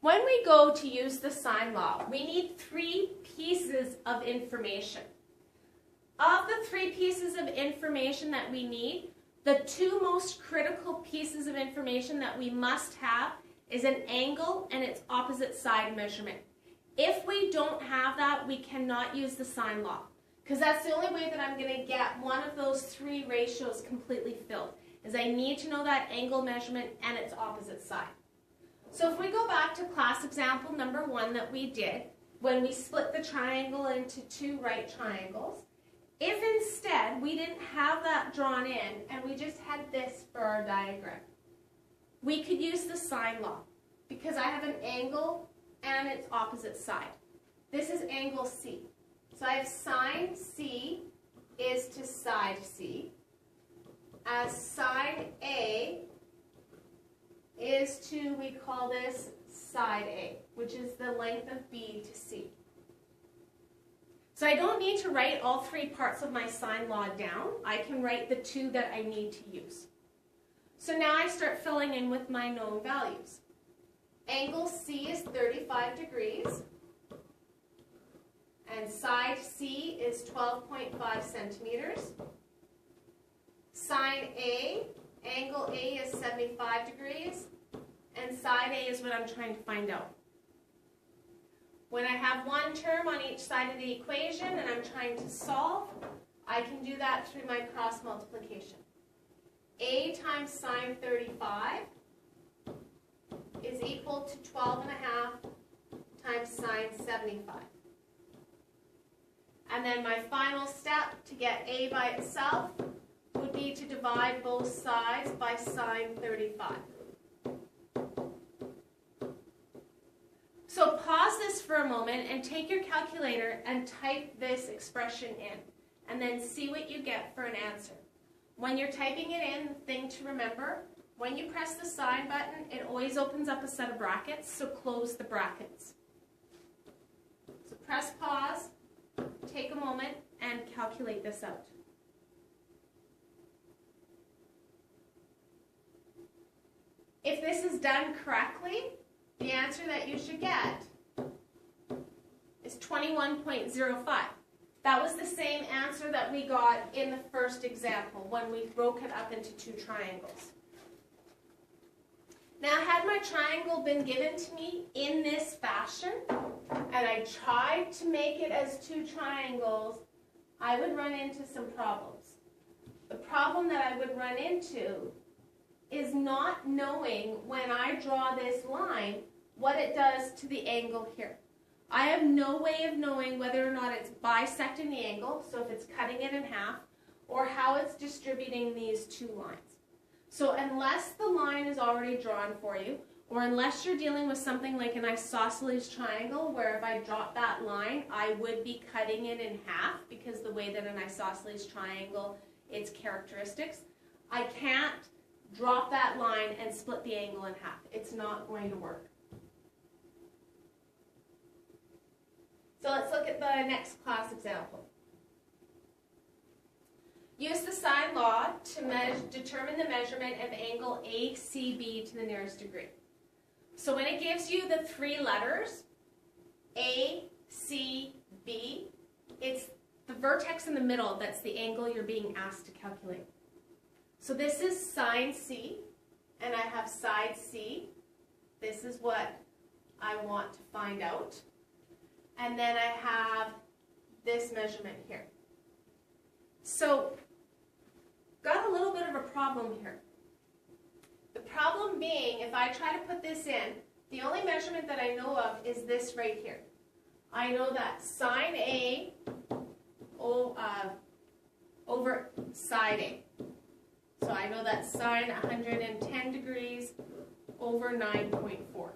When we go to use the sine law, we need 3 pieces of information. Of the 3 pieces of information that we need, the 2 most critical pieces of information that we must have is an angle and its opposite side measurement. If we don't have that, we cannot use the sine law, because that's the only way that I'm going to get one of those 3 ratios completely filled, is I need to know that angle measurement and its opposite side. So if we go back to class example number 1 that we did, when we split the triangle into 2 right triangles, if instead we didn't have that drawn in and we just had this for our diagram, we could use the sine law, because I have an angle and its opposite side. This is angle C. So I have sine C is to side C, as sine A is to, we call this side A, which is the length of B to C. So I don't need to write all 3 parts of my sine law down. I can write the 2 that I need to use. So now I start filling in with my known values. Angle C is 35 degrees, and side C is 12.5 centimeters. Sine A, angle A is 75 degrees, and side A is what I'm trying to find out. When I have one term on each side of the equation and I'm trying to solve, I can do that through my cross multiplication. A times sine 35 is equal to 12.5 times sine 75. And then my final step to get A by itself would be to divide both sides by sine 35. So pause this for a moment and take your calculator and type this expression in, and then see what you get for an answer. When you're typing it in, the thing to remember, when you press the sine button, it always opens up a set of brackets, so close the brackets. So press pause, take a moment, and calculate this out. If this is done correctly, the answer that you should get is 21.05. That was the same answer that we got in the first example when we broke it up into 2 triangles. Now, had my triangle been given to me in this fashion, and I tried to make it as 2 triangles, I would run into some problems. The problem that I would run into is not knowing when I draw this line what it does to the angle here. I have no way of knowing whether or not it's bisecting the angle, so if it's cutting it in half, or how it's distributing these 2 lines. So unless the line is already drawn for you, or unless you're dealing with something like an isosceles triangle, where if I drop that line, I would be cutting it in half, because the way that an isosceles triangle, its characteristics, I can't drop that line and split the angle in half. It's not going to work. So let's look at the next class example. Use the sine law to determine the measurement of angle ACB to the nearest degree. So when it gives you the 3 letters, A, C, B, it's the vertex in the middle that's the angle you're being asked to calculate. So this is sine C, and I have side C. This is what I want to find out. And then I have this measurement here. So, got a little bit of a problem here. The problem being, if I try to put this in, the only measurement that I know of is this right here. I know that sine A over side A. So I know that sine 110 degrees over 9.4.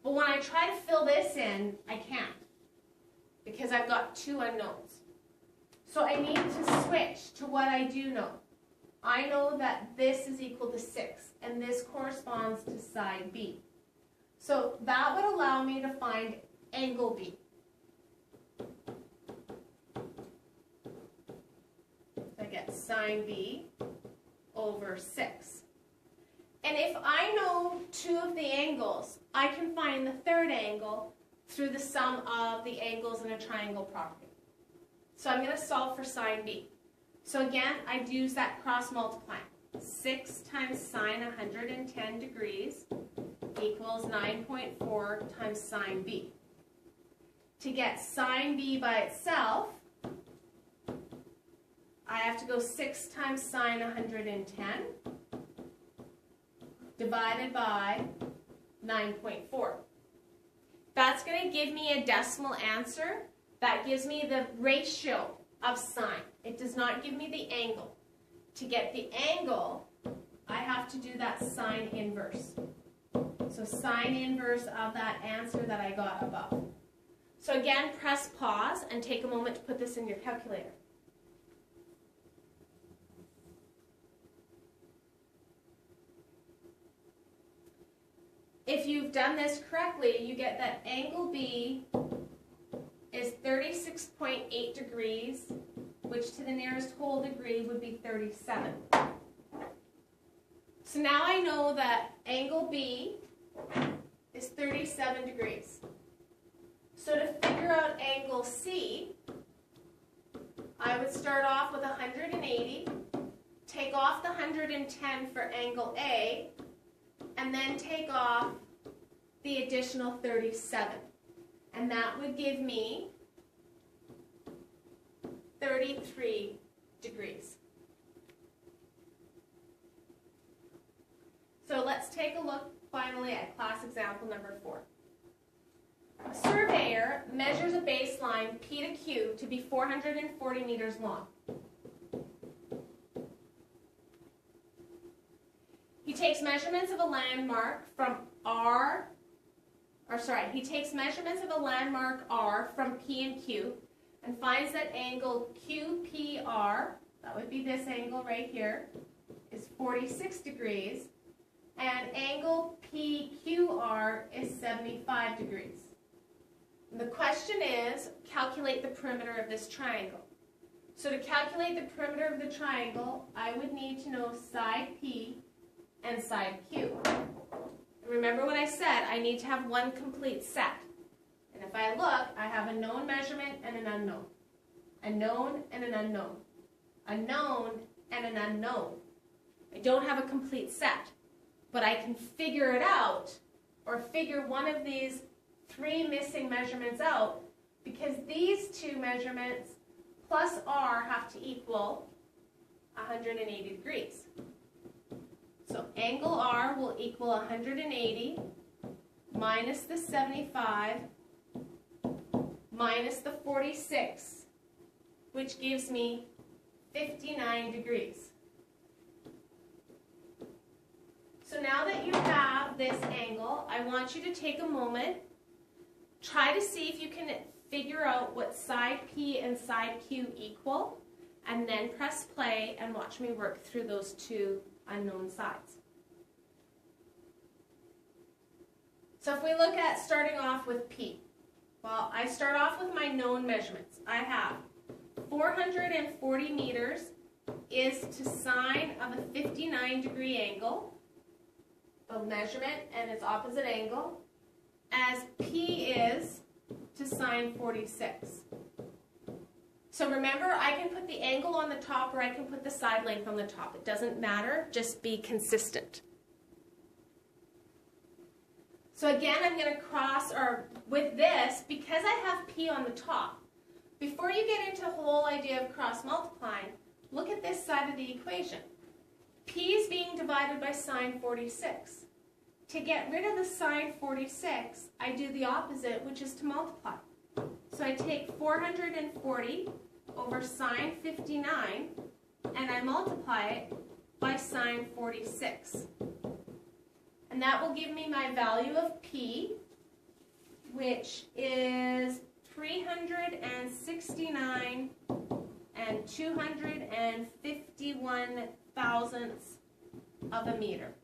But when I try to fill this in, I can't, because I've got 2 unknowns. So I need to switch to what I do know. I know that this is equal to 6, and this corresponds to side B. So that would allow me to find angle B. I get sine B over 6. And if I know two of the angles, I can find the third angle through the sum of the angles in a triangle property. So I'm going to solve for sine B. So again, I'd use that cross multiplying. 6 times sine 110 degrees equals 9.4 times sine B. To get sine B by itself, I have to go 6 times sine 110 divided by 9.4. That's going to give me a decimal answer. That gives me the ratio of sine. It does not give me the angle. To get the angle, I have to do that sine inverse. So sine inverse of that answer that I got above. So again, press pause and take a moment to put this in your calculator. If you've done this correctly, you get that angle B is 36.8 degrees, which to the nearest whole degree would be 37. So now I know that angle B is 37 degrees. So to figure out angle C, I would start off with 180, take off the 110 for angle A, and then take off the additional 37. And that would give me 33 degrees. So let's take a look finally at class example number 4. A surveyor measures a baseline P to Q to be 440 meters long. He takes measurements of a landmark from he takes measurements of a landmark R from P and Q and finds that angle QPR, that would be this angle right here, is 46 degrees, and angle PQR is 75 degrees. And the question is, calculate the perimeter of this triangle. So to calculate the perimeter of the triangle, I would need to know side P and side Q. Remember what I said, I need to have one complete set. And if I look, I have a known measurement and an unknown. A known and an unknown. A known and an unknown. I don't have a complete set, but I can figure it out, or figure one of these 3 missing measurements out, because these 2 measurements plus R have to equal 180 degrees. So angle R will equal 180 minus the 75 minus the 46, which gives me 59 degrees. So now that you have this angle, I want you to take a moment, try to see if you can figure out what side P and side Q equal, and then press play and watch me work through those 2 unknown sides. So if we look at starting off with P, well, I start off with my known measurements. I have 440 meters is to sine of a 59 degree angle, the measurement and its opposite angle, as P is to sine 46. So remember, I can put the angle on the top or I can put the side length on the top. It doesn't matter, just be consistent. So again, I'm going to cross, or with this, because I have P on the top, before you get into the whole idea of cross multiplying, look at this side of the equation. P is being divided by sine 46. To get rid of the sine 46, I do the opposite, which is to multiply. So I take 440 over sine 59, and I multiply it by sine 46. And that will give me my value of P, which is 369 and 251 thousandths of a meter.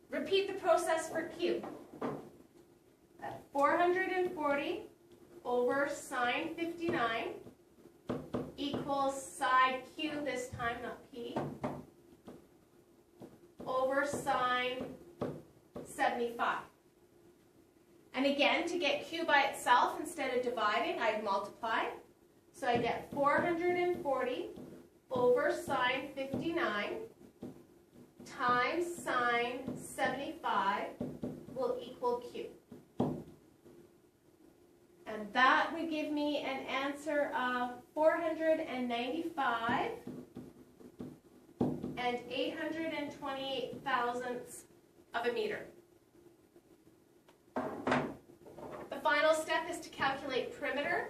Repeat the process for Q. 440 over sine 59 equals side Q this time, not P, over sine 75. And again, to get q by itself, instead of dividing, I'd multiply. So I get 440 over sine 59 times sine 75 will equal q. And that would give me an answer of 495 and 828 thousandths of a meter. The final step is to calculate perimeter.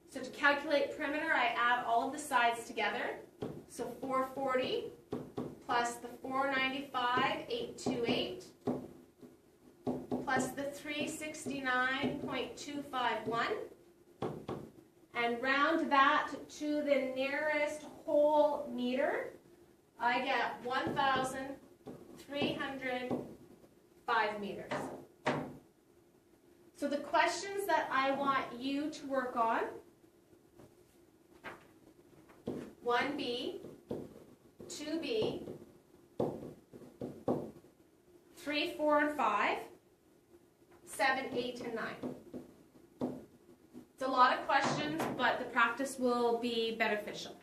So to calculate perimeter, I add all of the sides together. So 440 plus the 495, 828, plus the 369.251, and round that to the nearest whole meter, I get 1,305 meters. So the questions that I want you to work on, 1B, 2B, 3, 4, and 5, 7, 8, and 9. It's a lot of questions, but the practice will be beneficial.